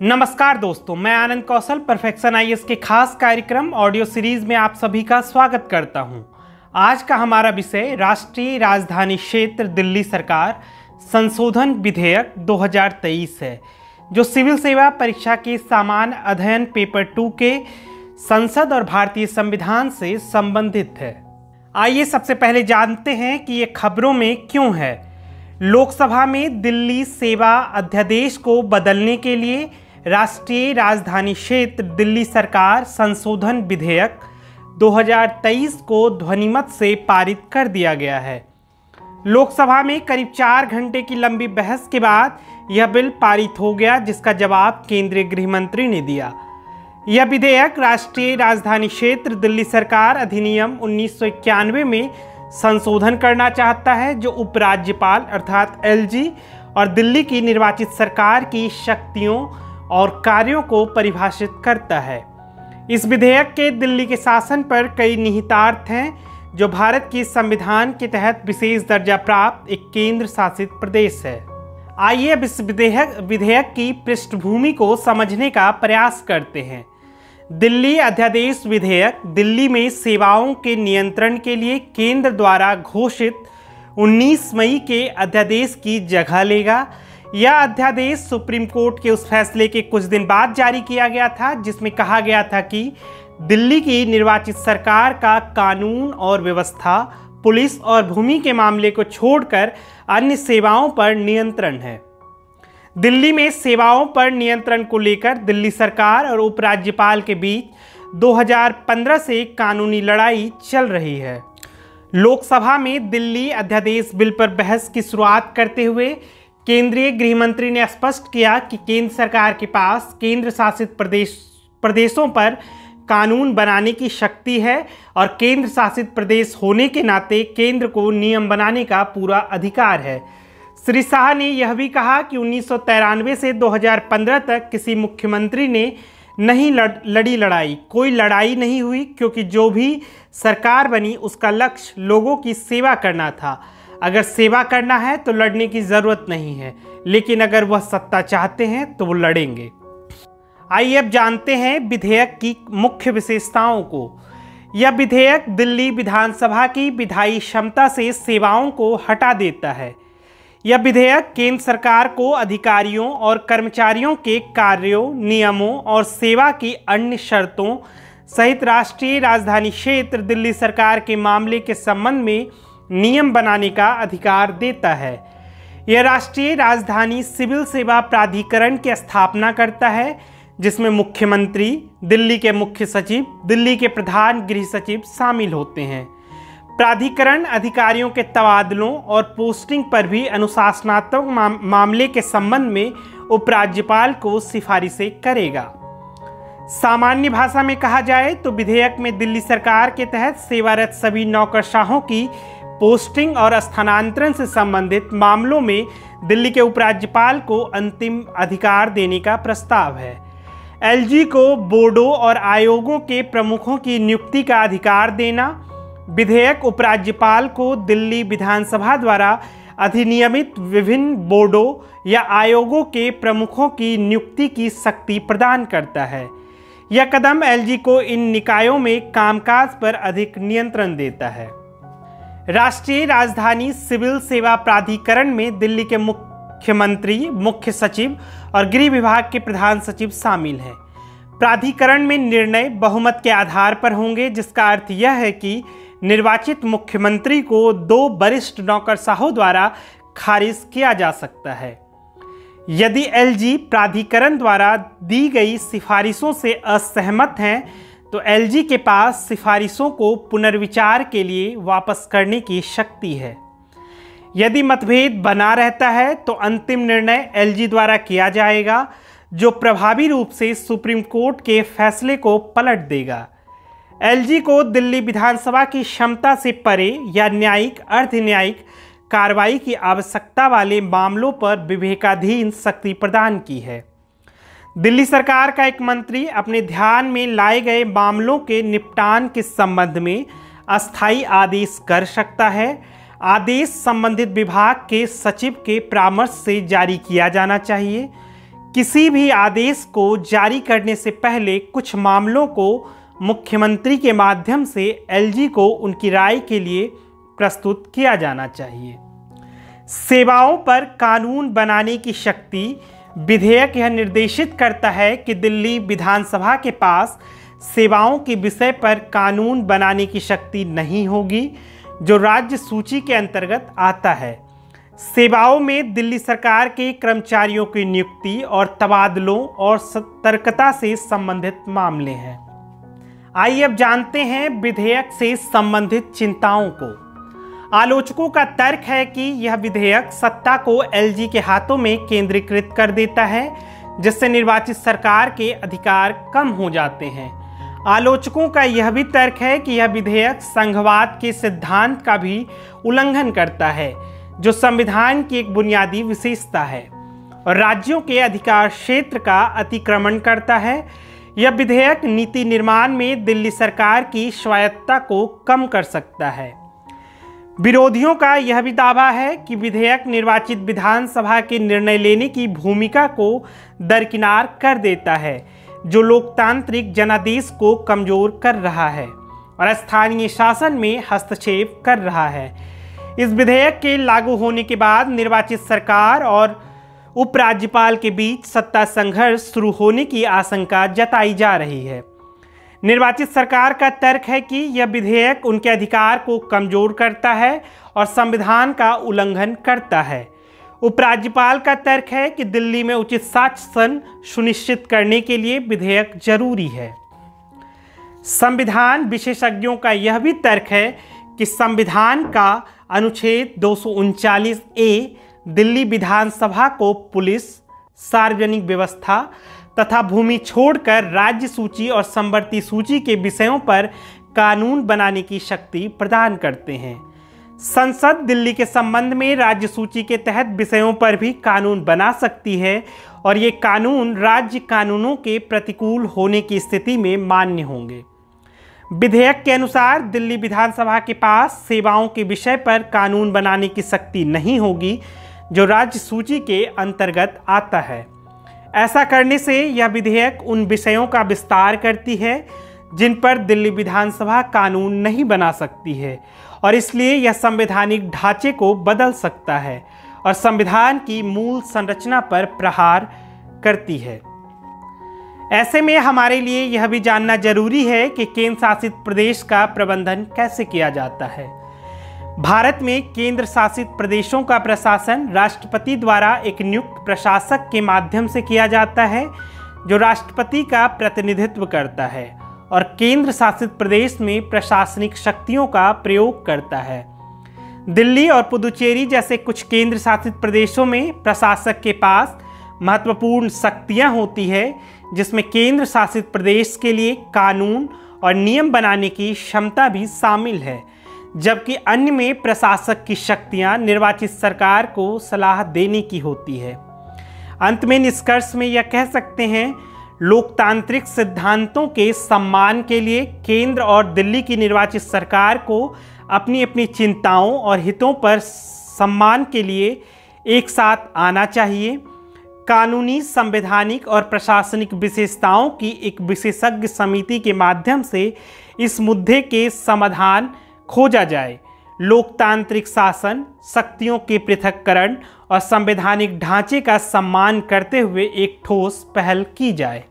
नमस्कार दोस्तों, मैं आनंद कौशल परफेक्शन आईएएस के खास कार्यक्रम ऑडियो सीरीज में आप सभी का स्वागत करता हूं। आज का हमारा विषय राष्ट्रीय राजधानी क्षेत्र दिल्ली सरकार संशोधन विधेयक 2023 है, जो सिविल सेवा परीक्षा के सामान्य अध्ययन पेपर 2 के संसद और भारतीय संविधान से संबंधित है। आइए सबसे पहले जानते हैं कि ये खबरों में क्यों है। लोकसभा में दिल्ली सेवा अध्यादेश को बदलने के लिए राष्ट्रीय राजधानी क्षेत्र दिल्ली सरकार संशोधन विधेयक 2023 को ध्वनिमत से पारित कर दिया गया है। लोकसभा में करीब 4 घंटे की लंबी बहस के बाद यह बिल पारित हो गया, जिसका जवाब केंद्रीय गृह मंत्री ने दिया। यह विधेयक राष्ट्रीय राजधानी क्षेत्र दिल्ली सरकार अधिनियम 1991 में संशोधन करना चाहता है, जो उपराज्यपाल अर्थात एलजी और दिल्ली की निर्वाचित सरकार की शक्तियों और कार्यों को परिभाषित करता है। इस विधेयक के दिल्ली के शासन पर कई निहितार्थ हैं, जो भारत के संविधान के तहत विशेष दर्जा प्राप्त एक केंद्र शासित प्रदेश है। आइए अब इस विधेयक की पृष्ठभूमि को समझने का प्रयास करते हैं। दिल्ली अध्यादेश विधेयक दिल्ली में सेवाओं के नियंत्रण के लिए केंद्र द्वारा घोषित 19 मई के अध्यादेश की जगह लेगा। यह अध्यादेश सुप्रीम कोर्ट के उस फैसले के कुछ दिन बाद जारी किया गया था, जिसमें कहा गया था कि दिल्ली की निर्वाचित सरकार का कानून और व्यवस्था, पुलिस और भूमि के मामले को छोड़कर अन्य सेवाओं पर नियंत्रण है। दिल्ली में सेवाओं पर नियंत्रण को लेकर दिल्ली सरकार और उपराज्यपाल के बीच 2015 से कानूनी लड़ाई चल रही है। लोकसभा में दिल्ली अध्यादेश बिल पर बहस की शुरुआत करते हुए केंद्रीय गृह मंत्री ने स्पष्ट किया कि केंद्र सरकार के पास केंद्र शासित प्रदेशों पर कानून बनाने की शक्ति है और केंद्र शासित प्रदेश होने के नाते केंद्र को नियम बनाने का पूरा अधिकार है। श्री शाह ने यह भी कहा कि 1993 से 2015 तक किसी मुख्यमंत्री ने नहीं लड़ी लड़ाई, कोई लड़ाई नहीं हुई, क्योंकि जो भी सरकार बनी उसका लक्ष्य लोगों की सेवा करना था। अगर सेवा करना है तो लड़ने की ज़रूरत नहीं है, लेकिन अगर वह सत्ता चाहते हैं तो वो लड़ेंगे। आइए अब जानते हैं विधेयक की मुख्य विशेषताओं को। यह विधेयक दिल्ली विधानसभा की विधायी क्षमता से सेवाओं को हटा देता है। यह विधेयक केंद्र सरकार को अधिकारियों और कर्मचारियों के कार्यों, नियमों और सेवा की अन्य शर्तों सहित राष्ट्रीय राजधानी क्षेत्र दिल्ली सरकार के मामले के संबंध में नियम बनाने का अधिकार देता है। यह राष्ट्रीय राजधानी सिविल सेवा प्राधिकरण की स्थापना करता है, जिसमें मुख्यमंत्री, दिल्ली के मुख्य सचिव, दिल्ली के प्रधान गृह सचिव शामिल होते हैं। प्राधिकरण अधिकारियों के तबादलों और पोस्टिंग पर भी अनुशासनात्मक मामले के संबंध में उपराज्यपाल को सिफारिशें करेगा। सामान्य भाषा में कहा जाए तो विधेयक में दिल्ली सरकार के तहत सेवारत सभी नौकरशाहों की पोस्टिंग और स्थानांतरण से संबंधित मामलों में दिल्ली के उपराज्यपाल को अंतिम अधिकार देने का प्रस्ताव है। एलजी को बोर्डों और आयोगों के प्रमुखों की नियुक्ति का अधिकार देना। विधेयक उपराज्यपाल को दिल्ली विधानसभा द्वारा अधिनियमित विभिन्न बोर्डों या आयोगों के प्रमुखों की नियुक्ति की शक्ति प्रदान करता है। यह कदम एलजी को इन निकायों में कामकाज पर अधिक नियंत्रण देता है। राष्ट्रीय राजधानी सिविल सेवा प्राधिकरण में दिल्ली के मुख्यमंत्री, मुख्य सचिव और गृह विभाग के प्रधान सचिव शामिल हैं। प्राधिकरण में निर्णय बहुमत के आधार पर होंगे, जिसका अर्थ यह है कि निर्वाचित मुख्यमंत्री को 2 वरिष्ठ नौकरशाहों द्वारा खारिज किया जा सकता है। यदि एलजी प्राधिकरण द्वारा दी गई सिफारिशों से असहमत हैं, तो एलजी के पास सिफारिशों को पुनर्विचार के लिए वापस करने की शक्ति है। यदि मतभेद बना रहता है तो अंतिम निर्णय एलजी द्वारा किया जाएगा, जो प्रभावी रूप से सुप्रीम कोर्ट के फैसले को पलट देगा। एलजी को दिल्ली विधानसभा की क्षमता से परे या न्यायिक, अर्ध न्यायिक कार्रवाई की आवश्यकता वाले मामलों पर विवेकाधीन शक्ति प्रदान की है। दिल्ली सरकार का एक मंत्री अपने ध्यान में लाए गए मामलों के निपटान के संबंध में अस्थायी आदेश कर सकता है। आदेश संबंधित विभाग के सचिव के परामर्श से जारी किया जाना चाहिए। किसी भी आदेश को जारी करने से पहले कुछ मामलों को मुख्यमंत्री के माध्यम से एलजी को उनकी राय के लिए प्रस्तुत किया जाना चाहिए। सेवाओं पर कानून बनाने की शक्ति। विधेयक यह निर्देशित करता है कि दिल्ली विधानसभा के पास सेवाओं के विषय पर कानून बनाने की शक्ति नहीं होगी जो राज्य सूची के अंतर्गत आता है। सेवाओं में दिल्ली सरकार के कर्मचारियों की नियुक्ति और तबादलों और सतर्कता से संबंधित मामले हैं। आइए अब जानते हैं विधेयक से संबंधित चिंताओं को। आलोचकों का तर्क है कि यह विधेयक सत्ता को एलजी के हाथों में केंद्रीकृत कर देता है, जिससे निर्वाचित सरकार के अधिकार कम हो जाते हैं। आलोचकों का यह भी तर्क है कि यह विधेयक संघवाद के सिद्धांत का भी उल्लंघन करता है, जो संविधान की एक बुनियादी विशेषता है, और राज्यों के अधिकार क्षेत्र का अतिक्रमण करता है। यह विधेयक नीति निर्माण में दिल्ली सरकार की स्वायत्तता को कम कर सकता है। विरोधियों का यह भी दावा है कि विधेयक निर्वाचित विधानसभा के निर्णय लेने की भूमिका को दरकिनार कर देता है, जो लोकतांत्रिक जनादेश को कमजोर कर रहा है और स्थानीय शासन में हस्तक्षेप कर रहा है। इस विधेयक के लागू होने के बाद निर्वाचित सरकार और उपराज्यपाल के बीच सत्ता संघर्ष शुरू होने की आशंका जताई जा रही है। निर्वाचित सरकार का तर्क है कि यह विधेयक उनके अधिकार को कमजोर करता है और संविधान का उल्लंघन करता है। उपराज्यपाल का तर्क है कि दिल्ली में उचित शासन सुनिश्चित करने के लिए विधेयक जरूरी है। संविधान विशेषज्ञों का यह भी तर्क है कि संविधान का अनुच्छेद 239A दिल्ली विधानसभा को पुलिस, सार्वजनिक व्यवस्था तथा भूमि छोड़कर राज्य सूची और संवर्ती सूची के विषयों पर कानून बनाने की शक्ति प्रदान करते हैं। संसद दिल्ली के संबंध में राज्य सूची के तहत विषयों पर भी कानून बना सकती है और ये कानून राज्य कानूनों के प्रतिकूल होने की स्थिति में मान्य होंगे। विधेयक के अनुसार दिल्ली विधानसभा के पास सेवाओं के विषय पर कानून बनाने की शक्ति नहीं होगी जो राज्य सूची के अंतर्गत आता है। ऐसा करने से यह विधेयक उन विषयों का विस्तार करती है जिन पर दिल्ली विधानसभा कानून नहीं बना सकती है और इसलिए यह संवैधानिक ढांचे को बदल सकता है और संविधान की मूल संरचना पर प्रहार करती है। ऐसे में हमारे लिए यह भी जानना जरूरी है कि केंद्र शासित प्रदेश का प्रबंधन कैसे किया जाता है। भारत में केंद्र शासित प्रदेशों का प्रशासन राष्ट्रपति द्वारा एक नियुक्त प्रशासक के माध्यम से किया जाता है, जो राष्ट्रपति का प्रतिनिधित्व करता है और केंद्र शासित प्रदेश में प्रशासनिक शक्तियों का प्रयोग करता है। दिल्ली और पुदुचेरी जैसे कुछ केंद्र शासित प्रदेशों में प्रशासक के पास महत्वपूर्ण शक्तियां होती है, जिसमें केंद्र शासित प्रदेश के लिए कानून और नियम बनाने की क्षमता भी शामिल है, जबकि अन्य में प्रशासक की शक्तियां निर्वाचित सरकार को सलाह देने की होती है। अंत में निष्कर्ष में यह कह सकते हैं, लोकतांत्रिक सिद्धांतों के सम्मान के लिए केंद्र और दिल्ली की निर्वाचित सरकार को अपनी अपनी चिंताओं और हितों पर सम्मान के लिए एक साथ आना चाहिए। कानूनी, संवैधानिक और प्रशासनिक विशेषताओं की एक विशेषज्ञ समिति के माध्यम से इस मुद्दे के समाधान खोजा जाए। लोकतांत्रिक शासन, शक्तियों के पृथक्करण और संवैधानिक ढांचे का सम्मान करते हुए एक ठोस पहल की जाए।